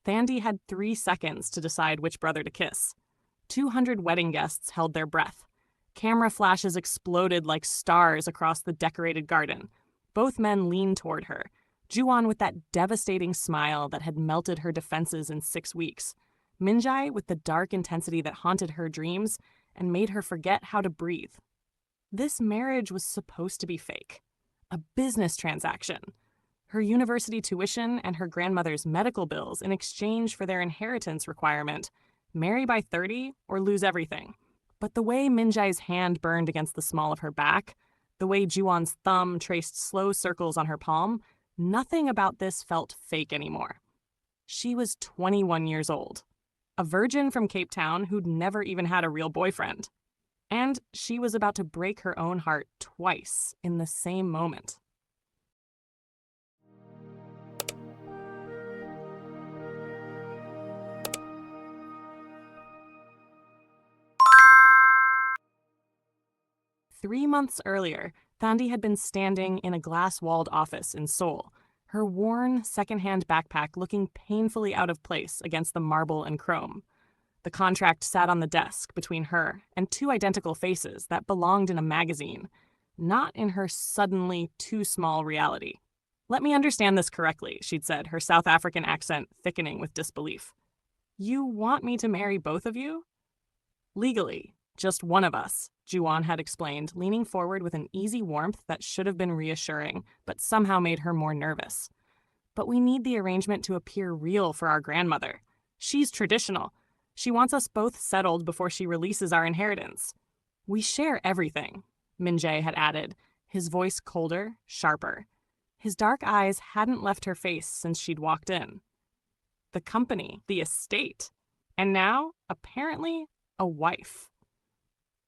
Thandi had 3 seconds to decide which brother to kiss. 200 wedding guests held their breath. Camera flashes exploded like stars across the decorated garden. Both men leaned toward her, Ju-won with that devastating smile that had melted her defenses in 6 weeks, Min-jae with the dark intensity that haunted her dreams and made her forget how to breathe. This marriage was supposed to be fake. A business transaction. Her university tuition and her grandmother's medical bills in exchange for their inheritance requirement, marry by 30 or lose everything. But the way Min-jae's hand burned against the small of her back, the way Ju-won's thumb traced slow circles on her palm, nothing about this felt fake anymore. She was 21 years old, a virgin from Cape Town who'd never even had a real boyfriend. And she was about to break her own heart twice in the same moment. Three months earlier, Thandi had been standing in a glass-walled office in Seoul, her worn, secondhand backpack looking painfully out of place against the marble and chrome. The contract sat on the desk between her and 2 identical faces that belonged in a magazine, not in her suddenly too small reality. "Let me understand this correctly," she'd said, her South African accent thickening with disbelief. "You want me to marry both of you?" "Legally, just one of us," Ju-won had explained, leaning forward with an easy warmth that should have been reassuring, but somehow made her more nervous. "But we need the arrangement to appear real for our grandmother. She's traditional. She wants us both settled before she releases our inheritance." "We share everything," Min-jae had added, his voice colder, sharper. His dark eyes hadn't left her face since she'd walked in. The company, the estate, and now, apparently, a wife.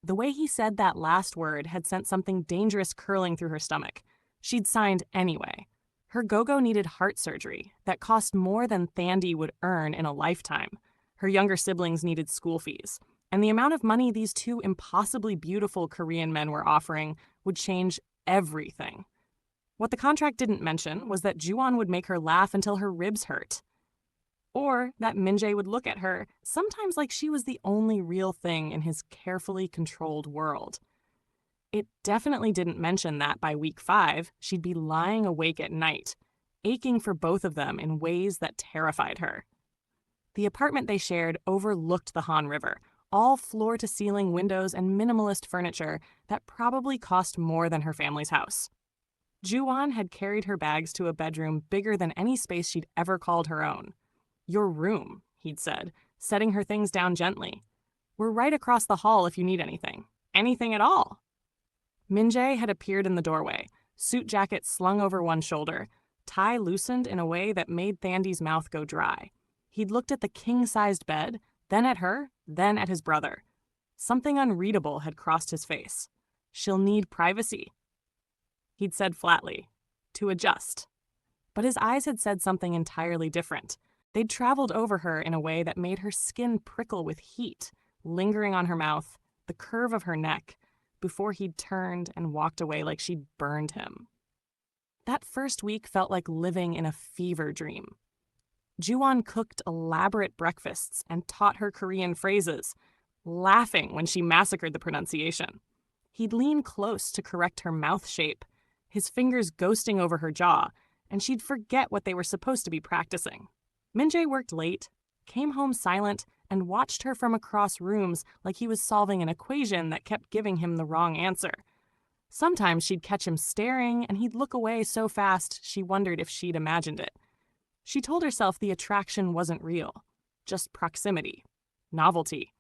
The way he said that last word had sent something dangerous curling through her stomach. She'd signed anyway. Her go-go needed heart surgery that cost more than Thandi would earn in a lifetime. Her younger siblings needed school fees. And the amount of money these 2 impossibly beautiful Korean men were offering would change everything. What the contract didn't mention was that Ju-won would make her laugh until her ribs hurt. Or that Min-jae would look at her, sometimes like she was the only real thing in his carefully controlled world. It definitely didn't mention that by week 5, she'd be lying awake at night, aching for both of them in ways that terrified her. The apartment they shared overlooked the Han River, all floor-to-ceiling windows and minimalist furniture that probably cost more than her family's house. Ju-won had carried her bags to a bedroom bigger than any space she'd ever called her own. "Your room," he'd said, setting her things down gently. "We're right across the hall if you need anything. Anything at all." Min-jae had appeared in the doorway, suit jacket slung over one shoulder, tie loosened in a way that made Thandi's mouth go dry. He'd looked at the king-sized bed, then at her, then at his brother. Something unreadable had crossed his face. "She'll need privacy," he'd said flatly, "to adjust." But his eyes had said something entirely different. They'd traveled over her in a way that made her skin prickle with heat, lingering on her mouth, the curve of her neck, before he'd turned and walked away like she'd burned him. That first week felt like living in a fever dream. Ju-won cooked elaborate breakfasts and taught her Korean phrases, laughing when she massacred the pronunciation. He'd lean close to correct her mouth shape, his fingers ghosting over her jaw, and she'd forget what they were supposed to be practicing. Min-jae worked late, came home silent, and watched her from across rooms like he was solving an equation that kept giving him the wrong answer. Sometimes she'd catch him staring, and he'd look away so fast she wondered if she'd imagined it. She told herself the attraction wasn't real, just proximity, novelty,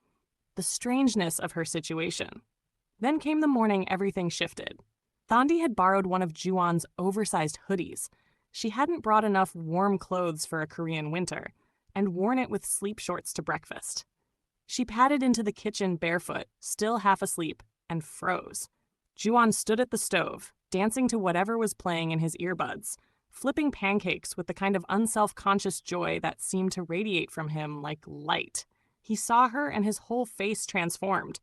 the strangeness of her situation. Then came the morning everything shifted. Thandi had borrowed one of Ju-won's oversized hoodies. She hadn't brought enough warm clothes for a Korean winter, and worn it with sleep shorts to breakfast. She padded into the kitchen barefoot, still half asleep, and froze. Ju-won stood at the stove, dancing to whatever was playing in his earbuds, flipping pancakes with the kind of unself-conscious joy that seemed to radiate from him like light. He saw her and his whole face transformed.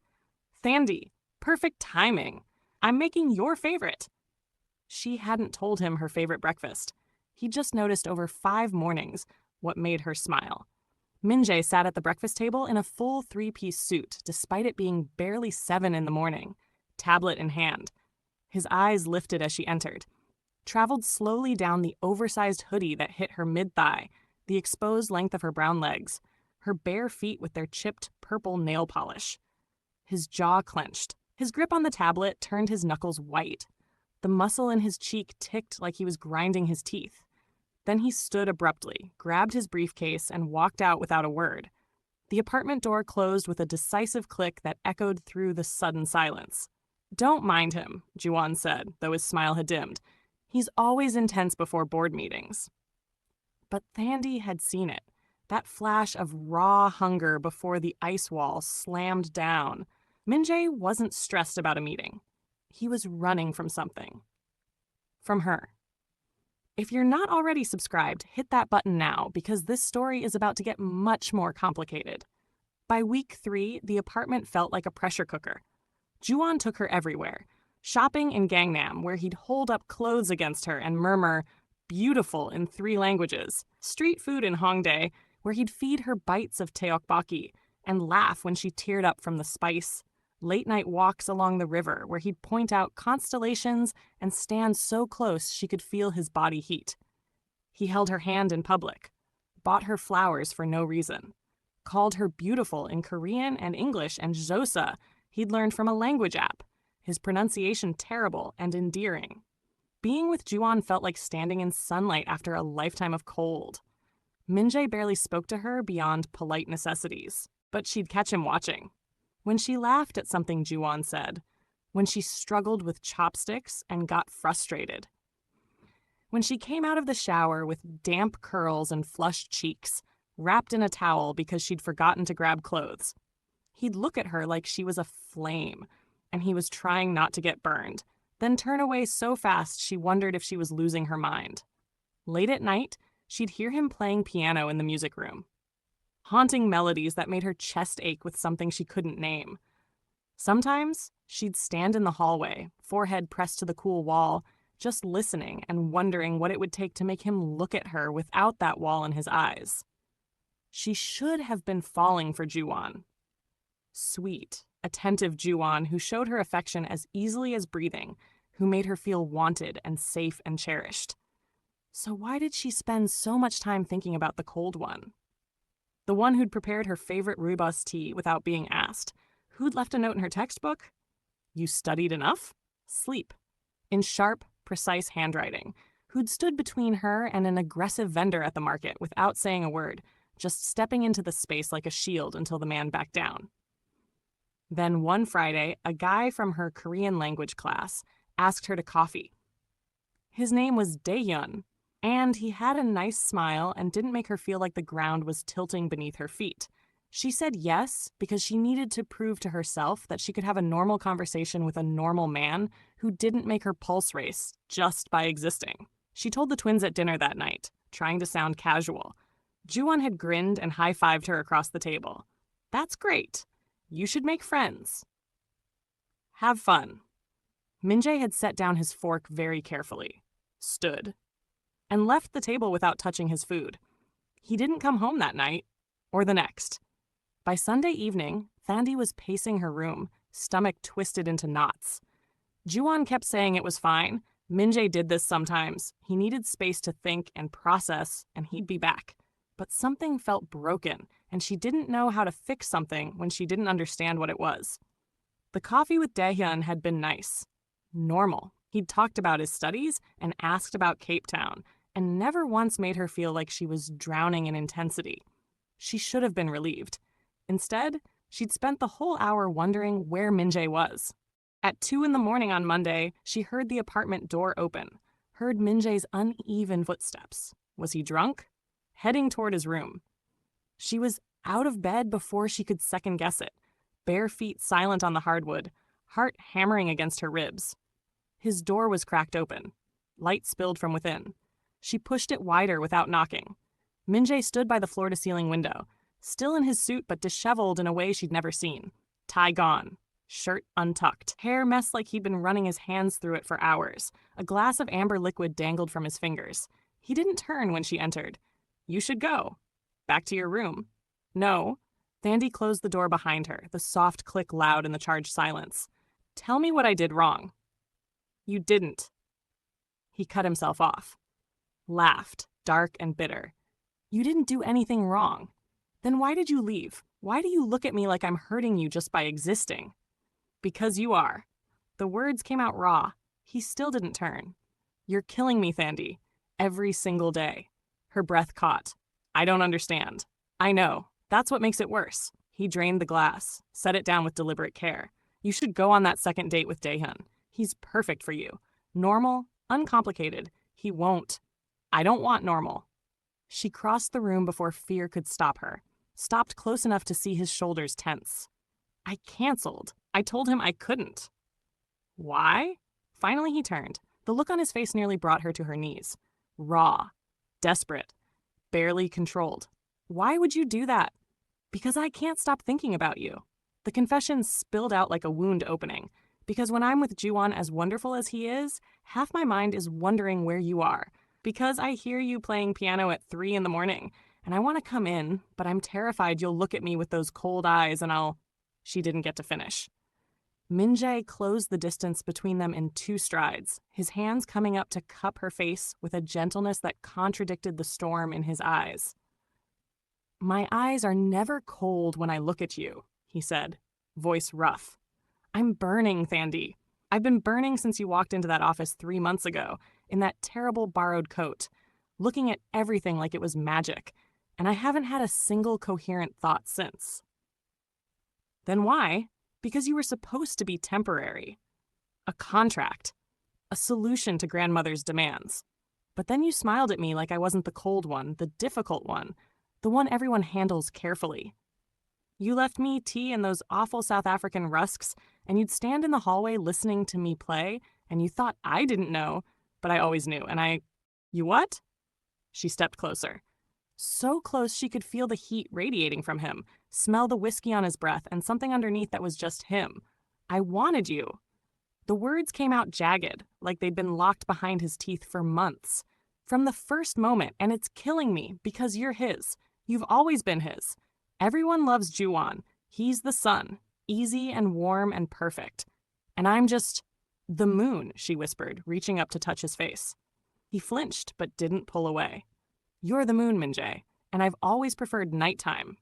"Thandi, perfect timing. I'm making your favorite." She hadn't told him her favorite breakfast. He just noticed over 5 mornings, what made her smile. Min-jae sat at the breakfast table in a full three-piece suit, despite it being barely 7 in the morning, tablet in hand. His eyes lifted as she entered, traveled slowly down the oversized hoodie that hit her mid-thigh, the exposed length of her brown legs, her bare feet with their chipped purple nail polish. His jaw clenched. His grip on the tablet turned his knuckles white. The muscle in his cheek ticked like he was grinding his teeth. Then he stood abruptly, grabbed his briefcase, and walked out without a word. The apartment door closed with a decisive click that echoed through the sudden silence. "Don't mind him," Ju-won said, though his smile had dimmed. "He's always intense before board meetings." But Thandi had seen it. That flash of raw hunger before the ice wall slammed down. Min-jae wasn't stressed about a meeting. He was running from something. From her. If you're not already subscribed, hit that button now, because this story is about to get much more complicated. By week 3, the apartment felt like a pressure cooker. Ju-won took her everywhere. Shopping in Gangnam, where he'd hold up clothes against her and murmur, "beautiful" in 3 languages. Street food in Hongdae, where he'd feed her bites of tteokbokki and laugh when she teared up from the spice. Late-night walks along the river, where he'd point out constellations and stand so close she could feel his body heat. He held her hand in public, bought her flowers for no reason, called her beautiful in Korean and English and Josa he'd learned from a language app, his pronunciation terrible and endearing. Being with Ju-won felt like standing in sunlight after a lifetime of cold. Min-jae barely spoke to her beyond polite necessities, but she'd catch him watching. When she laughed at something Ju-won said, when she struggled with chopsticks and got frustrated, when she came out of the shower with damp curls and flushed cheeks, wrapped in a towel because she'd forgotten to grab clothes. He'd look at her like she was a flame, and he was trying not to get burned, then turn away so fast she wondered if she was losing her mind. Late at night, she'd hear him playing piano in the music room. Haunting melodies that made her chest ache with something she couldn't name. Sometimes, she'd stand in the hallway, forehead pressed to the cool wall, just listening and wondering what it would take to make him look at her without that wall in his eyes. She should have been falling for Ju-won. Sweet, attentive Ju-won who showed her affection as easily as breathing, who made her feel wanted and safe and cherished. So why did she spend so much time thinking about the cold one? The one who'd prepared her favorite rooibos tea without being asked. Who'd left a note in her textbook? "You studied enough?" Sleep. In sharp, precise handwriting. Who'd stood between her and an aggressive vendor at the market without saying a word, just stepping into the space like a shield until the man backed down. Then one Friday, a guy from her Korean language class asked her to coffee. His name was Dae-hyun, and he had a nice smile and didn't make her feel like the ground was tilting beneath her feet. She said yes because she needed to prove to herself that she could have a normal conversation with a normal man who didn't make her pulse race just by existing. She told the twins at dinner that night, trying to sound casual. Ju-won had grinned and high-fived her across the table. "That's great. You should make friends. Have fun." Min-jae had set down his fork very carefully, stood, and left the table without touching his food. He didn't come home that night, or the next. By Sunday evening, Thandi was pacing her room, stomach twisted into knots. Ju-won kept saying it was fine. Min-jae did this sometimes. He needed space to think and process, and he'd be back. But something felt broken, and she didn't know how to fix something when she didn't understand what it was. The coffee with Dae-hyun had been nice. Normal. He'd talked about his studies and asked about Cape Town, and never once made her feel like she was drowning in intensity. She should have been relieved. Instead, she'd spent the whole hour wondering where Min-jae was. At 2 in the morning on Monday, she heard the apartment door open, heard Min-jae's uneven footsteps. Was he drunk? Heading toward his room. She was out of bed before she could second-guess it, bare feet silent on the hardwood, heart hammering against her ribs. His door was cracked open. Light spilled from within. She pushed it wider without knocking. Min-jae stood by the floor-to-ceiling window, still in his suit but disheveled in a way she'd never seen. Tie gone. Shirt untucked. Hair messed like he'd been running his hands through it for hours. A glass of amber liquid dangled from his fingers. He didn't turn when she entered. You should go. Back to your room. No. Thandi closed the door behind her, the soft click loud in the charged silence. Tell me what I did wrong. You didn't. He cut himself off. Laughed, dark and bitter. You didn't do anything wrong. Then why did you leave? Why do you look at me like I'm hurting you just by existing? Because you are. The words came out raw. He still didn't turn. You're killing me, Thandi. Every single day. Her breath caught. I don't understand. I know. That's what makes it worse. He drained the glass, set it down with deliberate care. You should go on that second date with Daehyun. He's perfect for you. Normal, uncomplicated. He won't. I don't want normal. She crossed the room before fear could stop her, stopped close enough to see his shoulders tense. I canceled. I told him I couldn't. Why? Finally he turned. The look on his face nearly brought her to her knees. Raw. Desperate. Barely controlled. Why would you do that? Because I can't stop thinking about you. The confession spilled out like a wound opening. Because when I'm with Juwon, as wonderful as he is, half my mind is wondering where you are. Because I hear you playing piano at 3 in the morning, and I want to come in, but I'm terrified you'll look at me with those cold eyes and I'll... She didn't get to finish. Min-jae closed the distance between them in 2 strides, his hands coming up to cup her face with a gentleness that contradicted the storm in his eyes. My eyes are never cold when I look at you, he said, voice rough. I'm burning, Thandi. I've been burning since you walked into that office 3 months ago, in that terrible borrowed coat, looking at everything like it was magic, and I haven't had a single coherent thought since. Then why? Because you were supposed to be temporary. A contract. A solution to grandmother's demands. But then you smiled at me like I wasn't the cold one, the difficult one, the one everyone handles carefully. You left me tea and those awful South African rusks, and you'd stand in the hallway listening to me play, and you thought I didn't know, but I always knew, and I... You what? She stepped closer. So close she could feel the heat radiating from him, smell the whiskey on his breath, and something underneath that was just him. I wanted you. The words came out jagged, like they'd been locked behind his teeth for months. From the first moment, and it's killing me, because you're his. You've always been his. Everyone loves Juwon. He's the sun, easy and warm and perfect. And I'm just... The moon, she whispered, reaching up to touch his face. He flinched, but didn't pull away. You're the moon, Min-jae, and I've always preferred nighttime.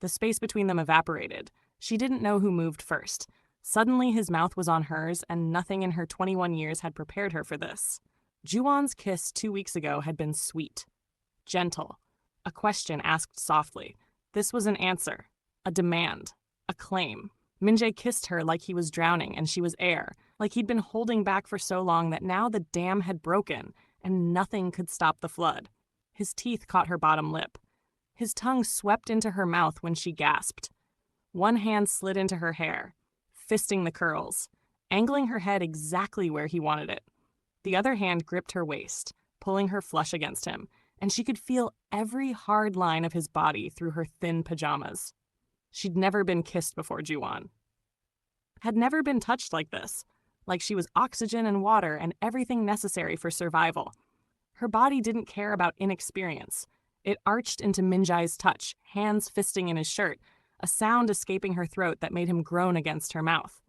The space between them evaporated. She didn't know who moved first. Suddenly his mouth was on hers, and nothing in her 21 years had prepared her for this. Juwon's kiss 2 weeks ago had been sweet. Gentle. A question asked softly. This was an answer. A demand. A claim. Min-jae kissed her like he was drowning and she was air, like he'd been holding back for so long that now the dam had broken, and nothing could stop the flood. His teeth caught her bottom lip. His tongue swept into her mouth when she gasped. One hand slid into her hair, fisting the curls, angling her head exactly where he wanted it. The other hand gripped her waist, pulling her flush against him, and she could feel every hard line of his body through her thin pajamas. She'd never been kissed before Juwon. Had never been touched like this, like she was oxygen and water and everything necessary for survival. Her body didn't care about inexperience. It arched into Min-jae's touch, hands fisting in his shirt, a sound escaping her throat that made him groan against her mouth.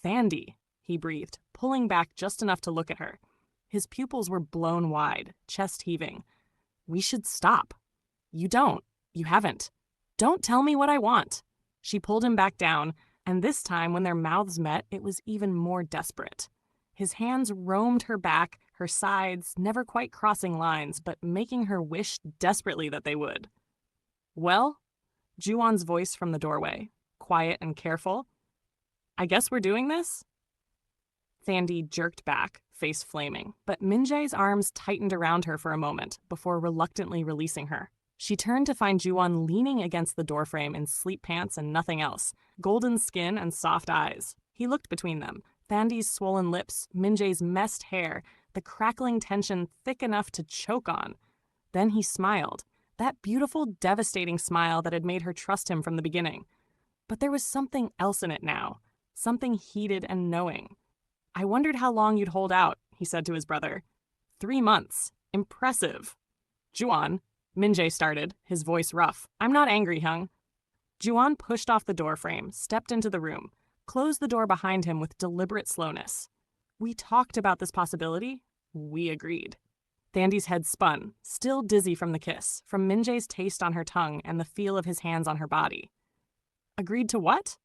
Thandi, he breathed, pulling back just enough to look at her. His pupils were blown wide, chest heaving. We should stop. You don't. You haven't. Don't tell me what I want. She pulled him back down, and this time when their mouths met, it was even more desperate. His hands roamed her back, her sides, never quite crossing lines, but making her wish desperately that they would. Well? Juwon's voice from the doorway, quiet and careful. I guess we're doing this? Thandi jerked back, face flaming, but Min-jae's arms tightened around her for a moment before reluctantly releasing her. She turned to find Juwon leaning against the doorframe in sleep pants and nothing else, golden skin and soft eyes. He looked between them, Thandi's swollen lips, Min-jae's messed hair, the crackling tension thick enough to choke on. Then he smiled, that beautiful, devastating smile that had made her trust him from the beginning. But there was something else in it now, something heated and knowing. I wondered how long you'd hold out, he said to his brother. 3 months. Impressive. Juwon, Min-jae started, his voice rough. I'm not angry, Hyung. Ju-won pushed off the doorframe, stepped into the room, closed the door behind him with deliberate slowness. We talked about this possibility. We agreed. Thandi's head spun, still dizzy from the kiss, from Min-jae's taste on her tongue and the feel of his hands on her body. Agreed to what?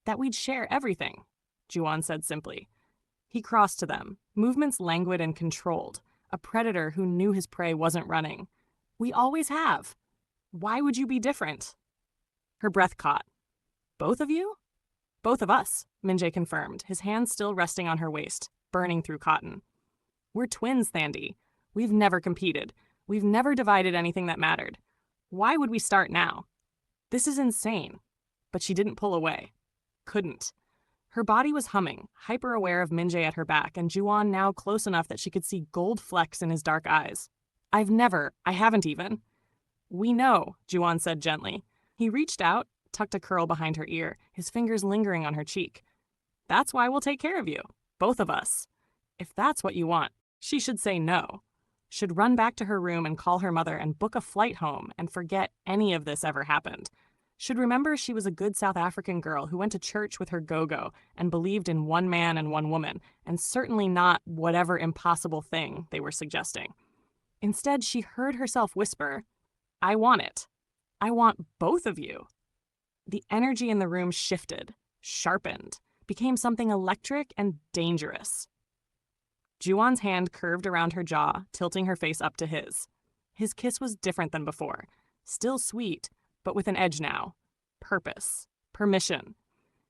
That we'd share everything, Ju-won said simply. He crossed to them, movements languid and controlled, a predator who knew his prey wasn't running. We always have. Why would you be different? Her breath caught. Both of you? Both of us, Min-jae confirmed, his hands still resting on her waist, burning through cotton. We're twins, Thandi. We've never competed. We've never divided anything that mattered. Why would we start now? This is insane. But she didn't pull away. Couldn't. Her body was humming, hyper-aware of Min-jae at her back, and Ju-won now close enough that she could see gold flecks in his dark eyes. I haven't even. We know, Ju-won said gently. He reached out, tucked a curl behind her ear, his fingers lingering on her cheek. That's why we'll take care of you, both of us. If that's what you want, she should say no. Should run back to her room and call her mother and book a flight home and forget any of this ever happened. Should remember she was a good South African girl who went to church with her go-go and believed in one man and one woman, and certainly not whatever impossible thing they were suggesting. Instead, she heard herself whisper, I want it. I want both of you. The energy in the room shifted, sharpened, became something electric and dangerous. Ju-won's hand curved around her jaw, tilting her face up to his. His kiss was different than before, still sweet, but with an edge now. Purpose. Permission.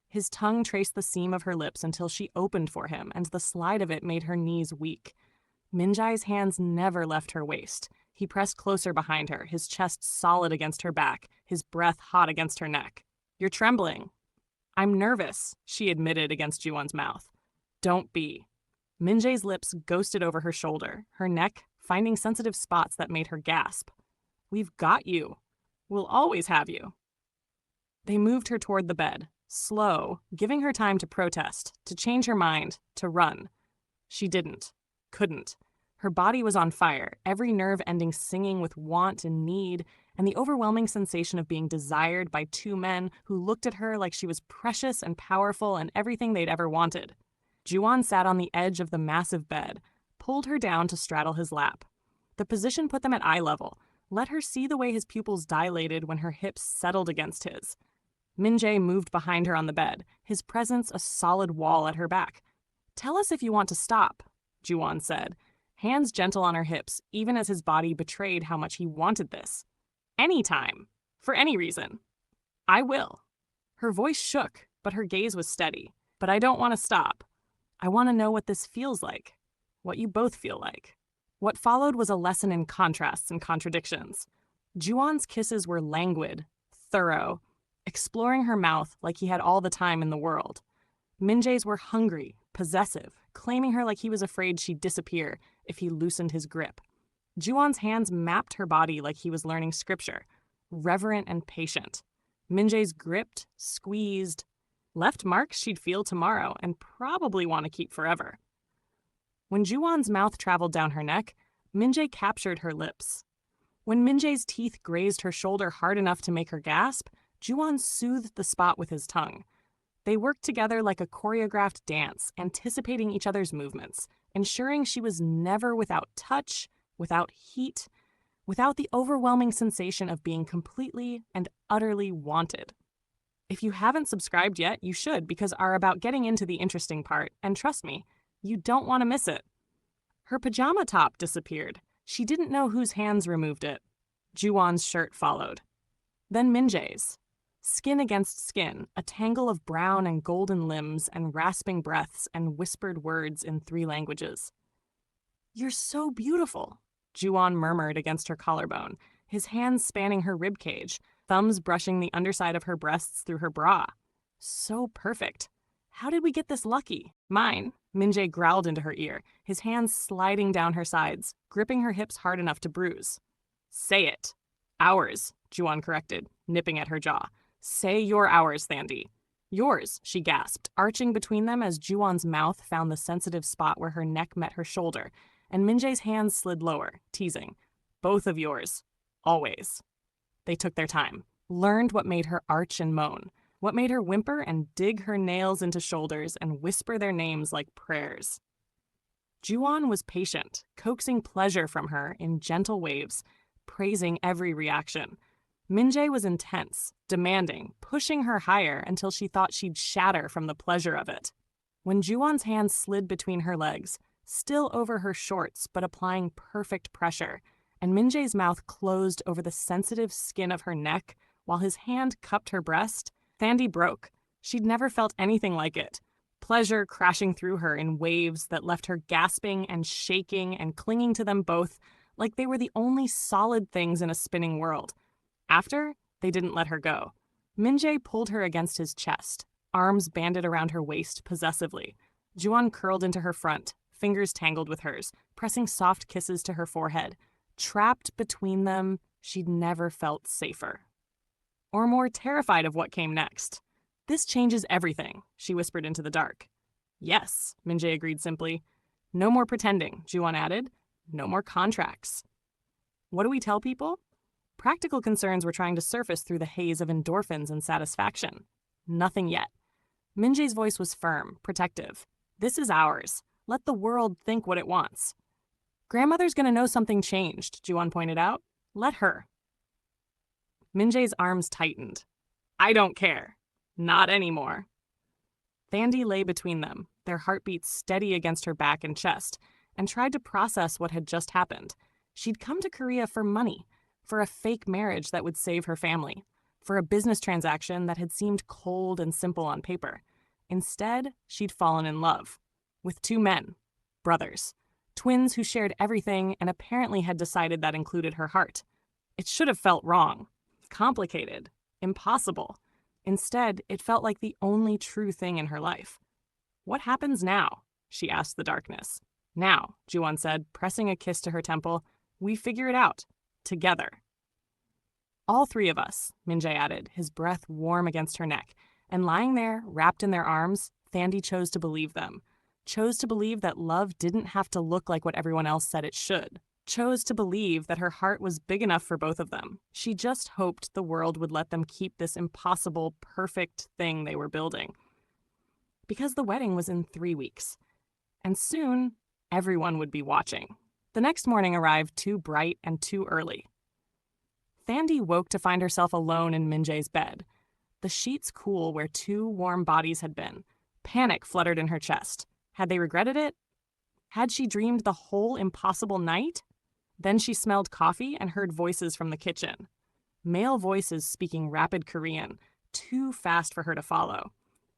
His tongue traced the seam of her lips until she opened for him, and the slide of it made her knees weak. Min-jae's hands never left her waist. He pressed closer behind her, his chest solid against her back, his breath hot against her neck. You're trembling. I'm nervous, she admitted against Ju-won's mouth. Don't be. Min-jae's lips ghosted over her shoulder, her neck finding sensitive spots that made her gasp. We've got you. We'll always have you. They moved her toward the bed, slow, giving her time to protest, to change her mind, to run. She didn't. Couldn't. Her body was on fire, every nerve ending singing with want and need, and the overwhelming sensation of being desired by two men who looked at her like she was precious and powerful and everything they'd ever wanted. Ju-won sat on the edge of the massive bed, pulled her down to straddle his lap. The position put them at eye level, let her see the way his pupils dilated when her hips settled against his. Min-jae moved behind her on the bed, his presence a solid wall at her back. Tell us if you want to stop, Ju-won said, hands gentle on her hips, even as his body betrayed how much he wanted this. Anytime. For any reason. I will. Her voice shook, but her gaze was steady. But I don't want to stop. I want to know what this feels like. What you both feel like. What followed was a lesson in contrasts and contradictions. Ju-won's kisses were languid, thorough, exploring her mouth like he had all the time in the world. Min-jae's were hungry, possessive, claiming her like he was afraid she'd disappear if he loosened his grip. Ju-won's hands mapped her body like he was learning scripture, reverent and patient. Min-jae's gripped, squeezed, left marks she'd feel tomorrow and probably want to keep forever. When Ju-won's mouth traveled down her neck, Min-jae captured her lips. When Min-jae's teeth grazed her shoulder hard enough to make her gasp, Ju-won soothed the spot with his tongue. They worked together like a choreographed dance, anticipating each other's movements, ensuring she was never without touch, without heat, without the overwhelming sensation of being completely and utterly wanted. If you haven't subscribed yet, you should, because are about getting into the interesting part, and trust me, you don't want to miss it. Her pajama top disappeared. She didn't know whose hands removed it. Ju-won's shirt followed. Then Min-jae's. Skin against skin, a tangle of brown and golden limbs and rasping breaths and whispered words in 3 languages. You're so beautiful, Ju-won murmured against her collarbone, his hands spanning her ribcage, thumbs brushing the underside of her breasts through her bra. So perfect. How did we get this lucky? Mine, Min-jae growled into her ear, his hands sliding down her sides, gripping her hips hard enough to bruise. Say it. Ours, Ju-won corrected, nipping at her jaw. Say your ours, Thandi. Yours, she gasped, arching between them as Ju-won's mouth found the sensitive spot where her neck met her shoulder, and Min-jae's hands slid lower, teasing. Both of yours. Always. They took their time, learned what made her arch and moan, what made her whimper and dig her nails into shoulders and whisper their names like prayers. Juwon was patient, coaxing pleasure from her in gentle waves, praising every reaction. Minjae was intense, demanding, pushing her higher until she thought she'd shatter from the pleasure of it. When Juwon's hands slid between her legs, still over her shorts but applying perfect pressure, and Minjae's mouth closed over the sensitive skin of her neck while his hand cupped her breast, Thandi broke. She'd never felt anything like it. Pleasure crashing through her in waves that left her gasping and shaking and clinging to them both like they were the only solid things in a spinning world. After, they didn't let her go. Minjae pulled her against his chest, arms banded around her waist possessively. Juwon curled into her front, fingers tangled with hers, pressing soft kisses to her forehead. Trapped between them, she'd never felt safer. Or more terrified of what came next. "This changes everything," she whispered into the dark. "Yes," Minjae agreed simply. "No more pretending," Juwon added. "No more contracts." What do we tell people? Practical concerns were trying to surface through the haze of endorphins and satisfaction. Nothing yet. Minjae's voice was firm, protective. "This is ours. Let the world think what it wants." "Grandmother's gonna know something changed," Juwon pointed out. "Let her." Minjae's arms tightened. "I don't care. Not anymore." Thandi lay between them, their heartbeats steady against her back and chest, and tried to process what had just happened. She'd come to Korea for money, for a fake marriage that would save her family, for a business transaction that had seemed cold and simple on paper. Instead, she'd fallen in love. With two men. Brothers. Twins who shared everything and apparently had decided that included her heart. It should have felt wrong. Complicated. Impossible. Instead, it felt like the only true thing in her life. "What happens now?" she asked the darkness. "Now," Juwon said, pressing a kiss to her temple. "We figure it out. Together." "All three of us," Minjae added, his breath warm against her neck. And lying there, wrapped in their arms, Thandi chose to believe them. Chose to believe that love didn't have to look like what everyone else said it should. Chose to believe that her heart was big enough for both of them. She just hoped the world would let them keep this impossible, perfect thing they were building. Because the wedding was in 3 weeks. And soon, everyone would be watching. The next morning arrived too bright and too early. Thandi woke to find herself alone in Minjae's bed. The sheets cool where two warm bodies had been. Panic fluttered in her chest. Had they regretted it? Had she dreamed the whole impossible night? Then she smelled coffee and heard voices from the kitchen. Male voices speaking rapid Korean, too fast for her to follow.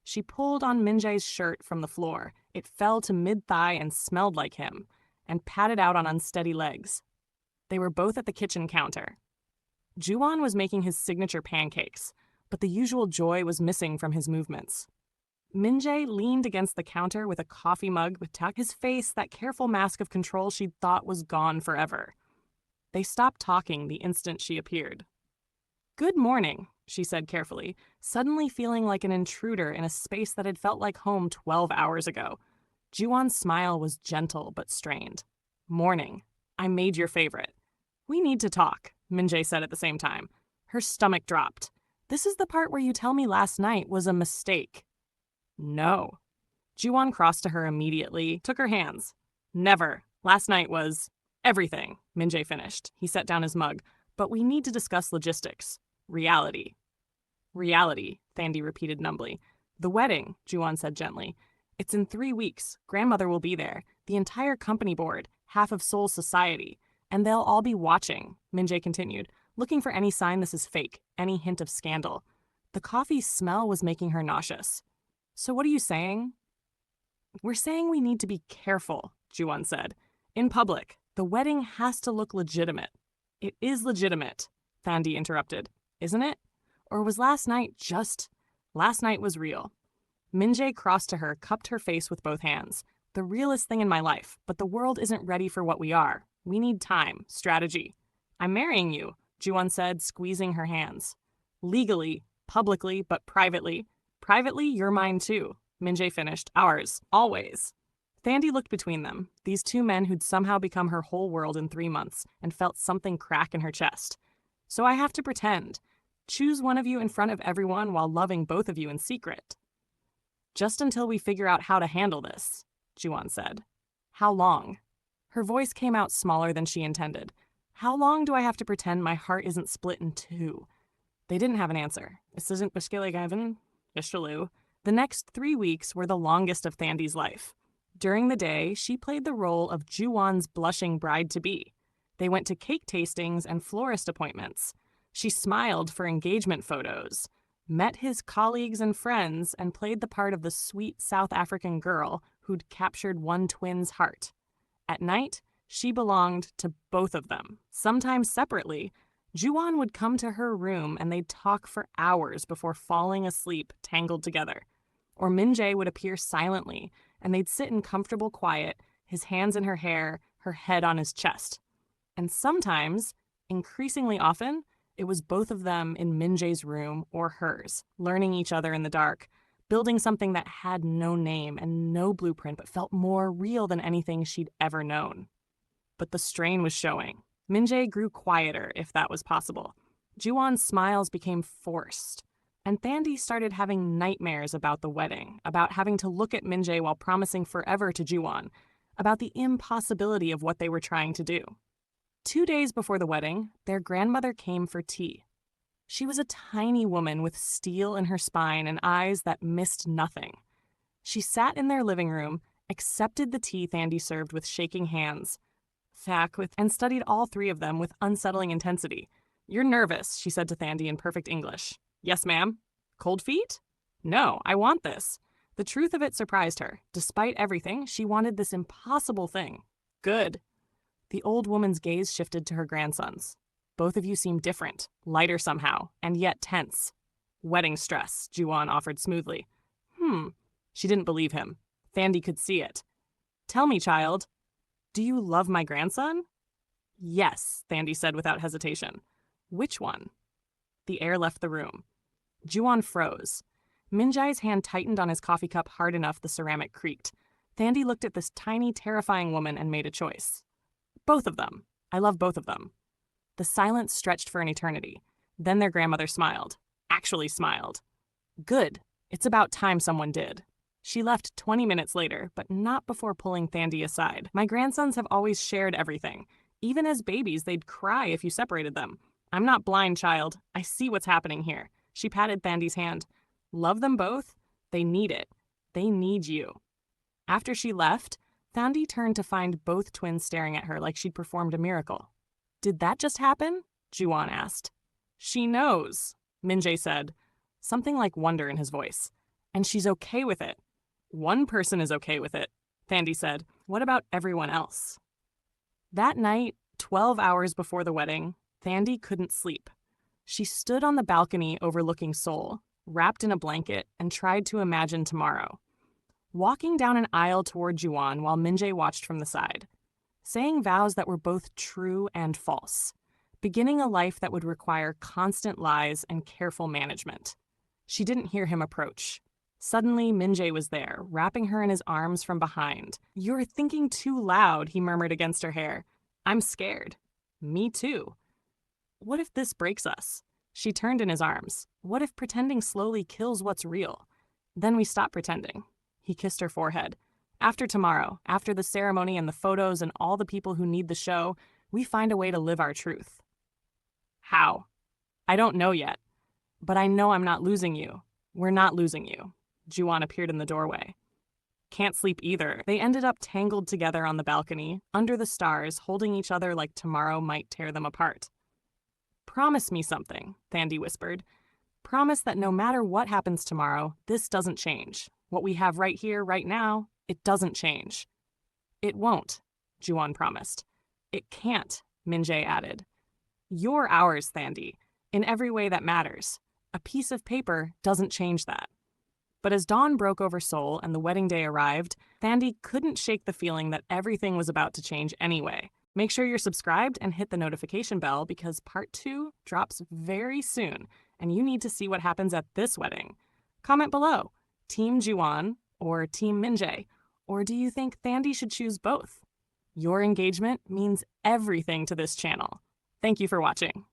She pulled on Minjae's shirt from the floor. It fell to mid-thigh and smelled like him, and patted out on unsteady legs. They were both at the kitchen counter. Juwon was making his signature pancakes, but the usual joy was missing from his movements. Minjae leaned against the counter with a coffee mug between his face, that careful mask of control she'd thought was gone forever. They stopped talking the instant she appeared. "Good morning," she said carefully, suddenly feeling like an intruder in a space that had felt like home 12 hours ago. Juwon's smile was gentle but strained. "Morning. I made your favorite." "We need to talk," Minjae said at the same time. Her stomach dropped. "This is the part where you tell me last night was a mistake." "No." Juwon crossed to her immediately, took her hands. "Never. Last night was everything," Minjae finished. He set down his mug. "But we need to discuss logistics. Reality." "Reality," Thandi repeated numbly. "The wedding," Juwon said gently. "It's in 3 weeks. Grandmother will be there. The entire company board, half of Seoul society. And they'll all be watching," Minjae continued, looking for any sign this is fake, any hint of scandal. The coffee smell was making her nauseous. "So what are you saying?" "We're saying we need to be careful," Juwon said. "In public, the wedding has to look legitimate." "It is legitimate," Thandi interrupted. "Isn't it? Or was last night just... Last night was real." Minjae crossed to her, cupped her face with both hands. "The realest thing in my life, but the world isn't ready for what we are. We need time, strategy." "I'm marrying you," Juwon said, squeezing her hands. "Legally, publicly, but privately. Privately, you're mine too," Minjae finished. "Ours. Always." Thandi looked between them, these two men who'd somehow become her whole world in 3 months, and felt something crack in her chest. So I have to pretend. Choose one of you in front of everyone while loving both of you in secret. Just until we figure out how to handle this, Juwon said. How long? Her voice came out smaller than she intended. How long do I have to pretend my heart isn't split in two? They didn't have an answer. The next 3 weeks were the longest of Thandi's life. During the day, she played the role of Juwon's blushing bride-to-be. They went to cake tastings and florist appointments. She smiled for engagement photos, met his colleagues and friends, and played the part of the sweet South African girl who'd captured one twin's heart. At night, she belonged to both of them, sometimes separately. Juwon would come to her room and they'd talk for hours before falling asleep tangled together. Or Min-jae would appear silently and they'd sit in comfortable quiet, his hands in her hair, her head on his chest. And sometimes, increasingly often, it was both of them in Min-jae's room or hers, learning each other in the dark, building something that had no name and no blueprint but felt more real than anything she'd ever known. But the strain was showing. Min-jae grew quieter, if that was possible. Juwon's smiles became forced. And Thandi started having nightmares about the wedding, about having to look at Min-jae while promising forever to Juwon, about the impossibility of what they were trying to do. 2 days before the wedding, their grandmother came for tea. She was a tiny woman with steel in her spine and eyes that missed nothing. She sat in their living room, accepted the tea Thandi served with shaking hands, and studied all three of them with unsettling intensity. "You're nervous," she said to Thandi in perfect English. "Yes, ma'am." "Cold feet?" "No, I want this." The truth of it surprised her. Despite everything, she wanted this impossible thing. "Good." The old woman's gaze shifted to her grandsons. "Both of you seem different, lighter somehow, and yet tense." "Wedding stress," Juwon offered smoothly. She didn't believe him. Thandi could see it. "Tell me, child, do you love my grandson?" "Yes," Thandi said without hesitation. "Which one?" The air left the room. Juwon froze. Min-jae's hand tightened on his coffee cup hard enough the ceramic creaked. Thandi looked at this tiny, terrifying woman and made a choice. "Both of them. I love both of them." The silence stretched for an eternity. Then their grandmother smiled. Actually smiled. "Good. It's about time someone did." She left 20 minutes later, but not before pulling Thandi aside. "My grandsons have always shared everything. Even as babies, they'd cry if you separated them. I'm not blind, child. I see what's happening here." She patted Thandi's hand. "Love them both. They need it. They need you." After she left, Thandi turned to find both twins staring at her like she'd performed a miracle. "Did that just happen?" Juwon asked. "She knows," Min-jae said, something like wonder in his voice. "And she's okay with it." "One person is okay with it," Thandi said. "What about everyone else?" That night, 12 hours before the wedding, Thandi couldn't sleep. She stood on the balcony overlooking Seoul, wrapped in a blanket, and tried to imagine tomorrow. Walking down an aisle toward Juwon while Min-jae watched from the side. Saying vows that were both true and false. Beginning a life that would require constant lies and careful management. She didn't hear him approach. Suddenly, Min-jae was there, wrapping her in his arms from behind. "You're thinking too loud," he murmured against her hair. "I'm scared." "Me too." "What if this breaks us?" She turned in his arms. "What if pretending slowly kills what's real? Then we stop pretending." He kissed her forehead. "After tomorrow, after the ceremony and the photos and all the people who need the show, we find a way to live our truth." "How?" "I don't know yet. But I know I'm not losing you. We're not losing you." Juwon appeared in the doorway. "Can't sleep either." They ended up tangled together on the balcony, under the stars, holding each other like tomorrow might tear them apart. "Promise me something," Thandi whispered. "Promise that no matter what happens tomorrow, this doesn't change. What we have right here, right now, it doesn't change." "It won't," Juwon promised. "It can't," Min-jae added. "You're ours, Thandi, in every way that matters. A piece of paper doesn't change that." But as dawn broke over Seoul and the wedding day arrived, Thandi couldn't shake the feeling that everything was about to change anyway. Make sure you're subscribed and hit the notification bell because part 2 drops very soon, and you need to see what happens at this wedding. Comment below, Team Juwon or Team Min-jae, or do you think Thandi should choose both? Your engagement means everything to this channel. Thank you for watching.